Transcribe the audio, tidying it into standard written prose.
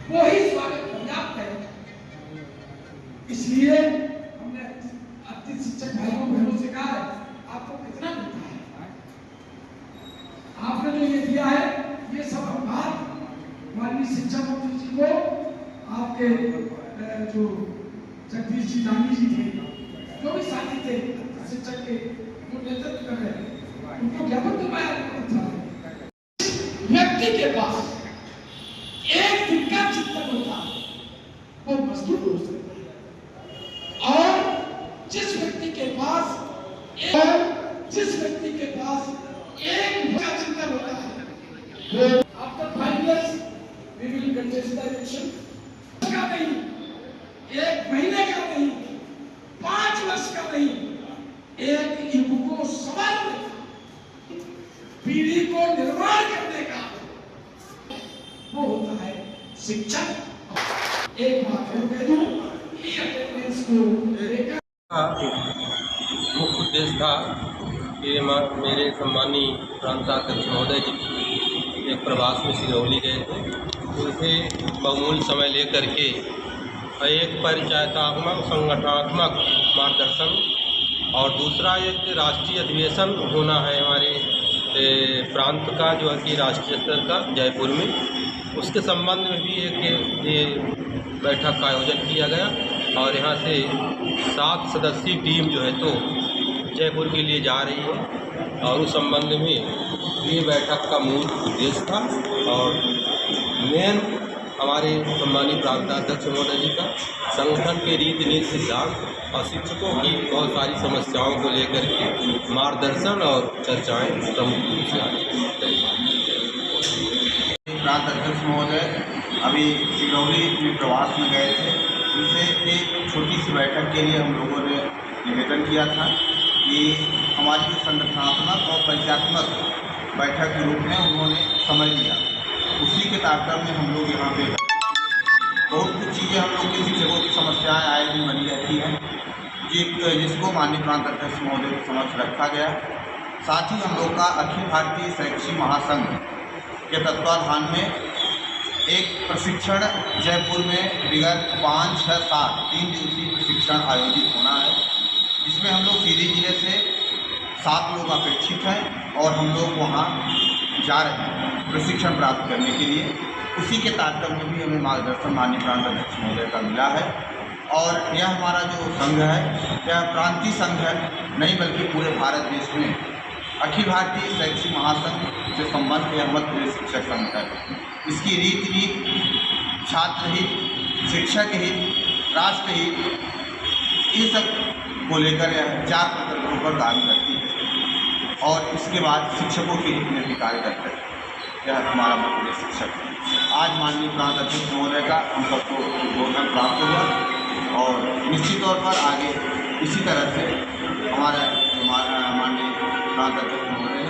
वो ही स्वागत पर्याप्त है। इसलिए हमने अपने शिक्षक भाइयों बहनों से कहा है, आपको कितना मिलता है, आपने जो ये दिया है ये सब आभार माननीय शिक्षा मंत्री जी को, आपके जो जगदीश जी दानी जी थे, जो भी साथी थे शिक्षक के जो नेतृत्व कर रहे हैं, उनको ज्ञापन दिलवाया था। व्यक्ति के पास एक दिन का चिंतन होता है वो मजदूर हो सकता है, और जिस व्यक्ति के पास एक का चिंतन होता है वो after 5 years we will contest the election का नहीं, 1 महीने का नहीं, 5 वर्ष का नहीं, एक युग को संभालने का, पीढ़ी को निर्माण करने का वो होता है शिक्षक। एक बात और कह दूं, अटेंडेंस को लेकर मुख्य उद्देश्य था कि मेरे सम्मानीय प्रांताध्यक्ष महोदय जी एक प्रवास में सिंगरौली गए थे, उनसे बहुमूल्य समय लेकर के एक परिचयात्मक संगठनात्मक मार्गदर्शन और दूसरा एक राष्ट्रीय अधिवेशन होना है हमारे प्रांत का, जो है कि राष्ट्रीय स्तर का जयपुर में, उसके संबंध में भी एक ये बैठक का आयोजन किया गया। और यहाँ से 7 सदस्यीय टीम जो है तो जयपुर के लिए जा रही है, और उस संबंध में ये बैठक का मूल उद्देश्य था। और मेन हमारे सम्मानीय प्रांताध्यक्ष महोदय जी का संगठन के रीति नीति सिद्धांत और शिक्षकों की बहुत सारी समस्याओं को लेकर के मार्गदर्शन और चर्चाएं प्रमुख रूप से आई। प्रांताध्यक्ष महोदय अभी सिंगरौली में प्रवास में गए थे, उनसे एक छोटी सी बैठक के लिए हम लोगों ने निवेदन किया था कि हमारी जो संगठनात्मक और परिचयात्मक बैठक के रूप में उन्होंने समय दिया, उसी के तारतम्य में हम लोग यहाँ पे बहुत कुछ चीज़ें हम लोग के शिक्षकों की समस्याएं आए दिन बनी रहती हैं, जिसको माननीय प्रांताध्यक्ष महोदय के समक्ष रखा गया। साथ ही हम लोग का अखिल भारतीय शैक्षिक महासंघ के तत्वाधान में एक प्रशिक्षण जयपुर में विगत 5, 6, 7 3 दिवसीय प्रशिक्षण आयोजित होना है, जिसमें हम लोग सीधी जिले से 7 लोग अपेक्षित हैं और हम लोग वहाँ जा रहे हैं प्रशिक्षण प्राप्त करने के लिए। उसी के तारतम्य में भी हमें मार्गदर्शन माननीय प्रांताध्यक्ष महोदय का मिला है। और यह हमारा जो संघ है यह प्रांतीय संघ है नहीं, बल्कि पूरे भारत देश में अखिल भारतीय शैक्षिक महासंघ से संबद्ध यह मध्य प्रदेश शिक्षक संघ है। इसकी रीति छात्र हित, शिक्षक हित, राष्ट्र हित, इन सब को लेकर यह 4 प्रकरणों पर काम करती है और इसके बाद शिक्षकों के हित में भी कार्य करता है। यह हमारा मध्य प्रदेश शिक्षक है। आज माननीय प्रांताध्यक्ष महोदय का हम सबको उद्बोधन प्राप्त हुआ और निश्चित तौर पर आगे इसी तरह से हमारा माननीय प्रांताध्यक्ष महोदय